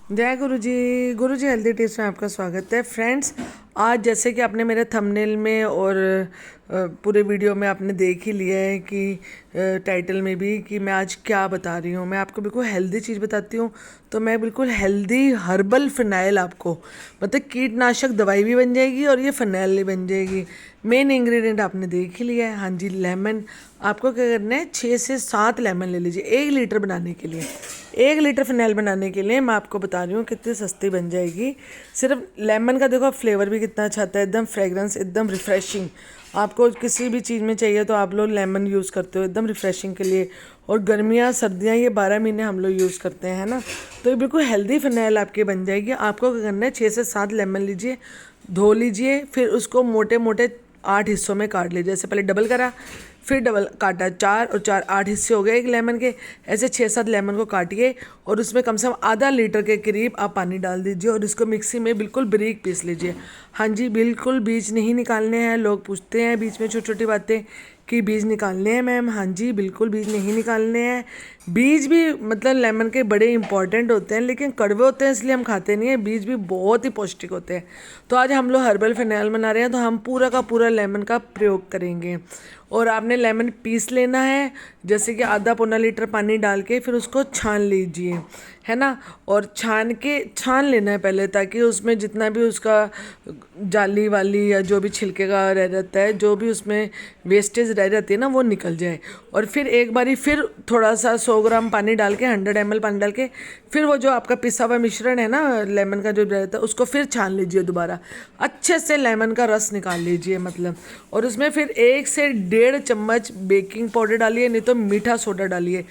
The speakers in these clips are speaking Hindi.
जय गुरु जी हेल्दी टिप्स में आपका स्वागत है फ्रेंड्स। आज जैसे कि आपने मेरे थंबनेल में और पूरे वीडियो में आपने देख ही लिया है कि टाइटल में भी कि मैं आज क्या बता रही हूँ। मैं आपको बिल्कुल हेल्दी चीज़ बताती हूँ। तो मैं बिल्कुल हेल्दी हर्बल फिनाइल आपको मतलब कीटनाशक दवाई भी बन जाएगी और ये फिनाइल भी बन जाएगी। मेन इंग्रेडिएंट आपने देख ही लिया है। हाँ जी, लेमन। आपको क्या करना है, 6 से 7 लेमन ले लीजिए 1 लीटर बनाने के लिए। 1 लीटर फिनाइल बनाने के लिए मैं आपको बता रही हूँ कितनी सस्ती बन जाएगी। सिर्फ लेमन का देखो फ्लेवर भी कितना अच्छा आता है, एकदम फ्रेगरेंस, एकदम रिफ़्रेशिंग। आपको किसी भी चीज़ में चाहिए तो आप लोग लेमन यूज़ करते हो एकदम रिफ़्रेशिंग के लिए। और गर्मियाँ सर्दियाँ ये 12 महीने हम लोग यूज़ करते हैं, है ना। तो ये बिल्कुल हेल्दी फिनाइल आपकी बन जाएगी। आपको क्या करना है, 6 से 7 लेमन लीजिए, धो लीजिए, फिर उसको मोटे मोटे 8 हिस्सों में काट लीजिए। जैसे पहले डबल करा, फिर डबल काटा, 4 और 4 8 हिस्से हो गए एक लेमन के। ऐसे 6-7 लेमन को काटिए और उसमें कम से कम आधा लीटर के करीब आप पानी डाल दीजिए और इसको मिक्सी में बिल्कुल बारीक पीस लीजिए। हाँ जी, बिल्कुल बीज नहीं निकालने हैं। लोग पूछते हैं बीच में छोटी छोटी बातें कि बीज निकालने हैं मैम। हाँ जी, बिल्कुल बीज नहीं निकालने हैं। बीज भी मतलब लेमन के बड़े इंपॉर्टेंट होते हैं, लेकिन कड़वे होते हैं इसलिए हम खाते नहीं हैं। बीज भी बहुत ही पौष्टिक होते हैं। तो आज हम लोग हर्बल फिनाइल बना रहे हैं तो हम पूरा का पूरा लेमन का प्रयोग करेंगे। और आपने लेमन पीस लेना है, जैसे कि आधा पौना लीटर पानी डाल के फिर उसको छान लीजिए, है ना। और छान लेना है पहले, ताकि उसमें जितना भी उसका जाली वाली या जो भी छिलके का रह जाता है, जो भी उसमें वेस्टेज रह जाती है ना, वो निकल जाए। और फिर एक बारी फिर थोड़ा सा 100 ग्राम पानी डाल के, 100 ml पानी डाल के, फिर वो जो आपका पिसा हुआ मिश्रण है ना लेमन का जो रहता है, उसको फिर छान लीजिए दोबारा। अच्छे से लेमन का रस निकाल लीजिए मतलब। और उसमें फिर 1 से 1.5 चम्मच बेकिंग पाउडर डालिए, नहीं तो मीठा सोडा डालिए।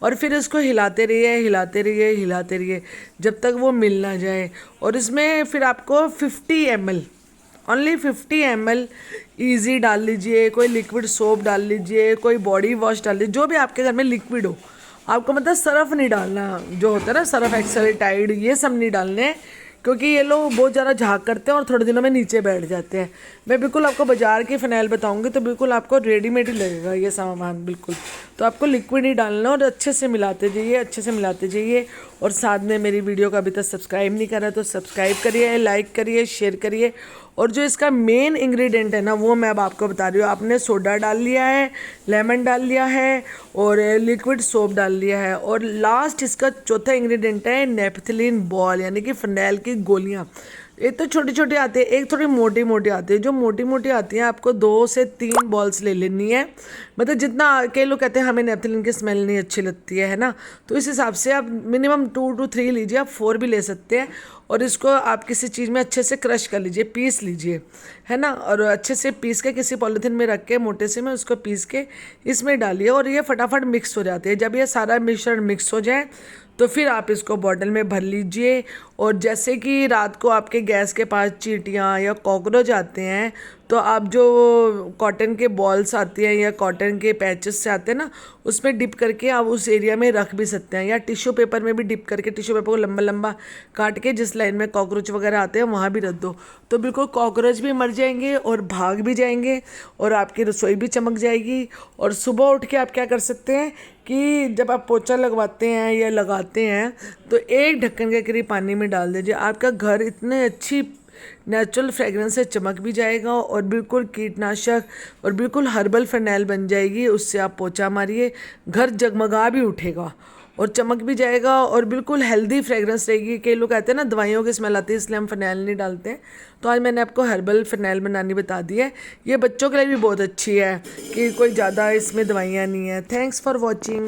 और फिर इसको हिलाते रहिए हिलाते रहिए हिलाते रहिए जब तक वो मिल ना जाए। और इसमें फिर आपको 50 ml, ओनली 50 ml ईजी डाल लीजिए। कोई लिक्विड सोप डाल लीजिए, कोई बॉडी वॉश डाल लीजिए, जो भी आपके घर में लिक्विड हो। आपको मतलब सरफ नहीं डालना, जो होता है ना सरफ एक्सेल, टाइड, ये सब नहीं डालने, क्योंकि ये लोग बहुत ज़्यादा झाग करते हैं और थोड़े दिनों में नीचे बैठ जाते हैं। मैं बिल्कुल आपको बाजार की फिनाइल बताऊंगी तो बिल्कुल आपको रेडीमेड ही लगेगा ये सामान बिल्कुल। तो आपको लिक्विड ही डालना और अच्छे से मिलाते जाइए, अच्छे से मिलाते जाइए। और साथ में मेरी वीडियो को अभी तक सब्सक्राइब नहीं करा तो सब्सक्राइब करिए, लाइक करिए, शेयर करिए। और जो इसका मेन इंग्रेडिएंट है ना, वो मैं अब आपको बता रही हूँ। आपने सोडा डाल लिया है, लेमन डाल लिया है और लिक्विड सोप डाल लिया है। और लास्ट इसका चौथा इंग्रेडिएंट है नेपथलीन बॉल, यानी कि फिनाइल की गोलियाँ। एक तो छोटी छोटी आती है, एक थोड़ी मोटी मोटी आती है। जो मोटी मोटी आती है आपको 2 से 3 बॉल्स ले लेनी है। मतलब जितना, कई लोग कहते हैं हमें नेपथलीन की स्मेल नहीं अच्छी लगती है ना, तो इस हिसाब से आप मिनिमम 2 to 3 लीजिए, आप 4 भी ले सकते हैं। और इसको आप किसी चीज़ में अच्छे से क्रश कर लीजिए, पीस लीजिए, है ना। और अच्छे से पीस के किसी पॉलीथीन में रख के मोटे से में उसको पीस के इसमें डालिए और ये फटाफट मिक्स हो जाती है। जब ये सारा मिश्रण मिक्स हो जाए तो फिर आप इसको बॉटल में भर लीजिए। और जैसे कि रात को आपके गैस के पास चींटियाँ या कॉकरोच आते हैं, तो आप जो कॉटन के बॉल्स आती हैं या कॉटन के पैचेस से आते हैं ना, उसमें डिप करके आप उस एरिया में रख भी सकते हैं। या टिश्यू पेपर में भी डिप करके, टिश्यू पेपर को लंबा लंबा काट के जिस लाइन में कॉकरोच वगैरह आते हैं वहाँ भी रख दो, तो बिल्कुल कॉकरोच भी मर जाएंगे और भाग भी जाएंगे और आपकी रसोई भी चमक जाएगी। और सुबह उठ के आप क्या कर सकते हैं कि जब आप पोछा लगवाते हैं या लगाते हैं तो 1 ढक्कन के करीब पानी में डाल दीजिए। आपका घर इतने अच्छी नेचुरल फ्रेगरेंस से चमक भी जाएगा और बिल्कुल कीटनाशक और बिल्कुल हर्बल फिनाइल बन जाएगी। उससे आप पोछा मारिए, घर जगमगा भी उठेगा और चमक भी जाएगा और बिल्कुल हेल्दी फ्रेगरेंस रहेगी। कई लोग कहते हैं ना दवाइयों की स्मेल आती है इसलिए हम फिनाइल नहीं डालते हैं, तो आज मैंने आपको हर्बल फिनाइल बनानी बता दी है। ये बच्चों के लिए भी बहुत अच्छी है कि कोई ज़्यादा इसमें दवाइयाँ नहीं है। Thanks for watching.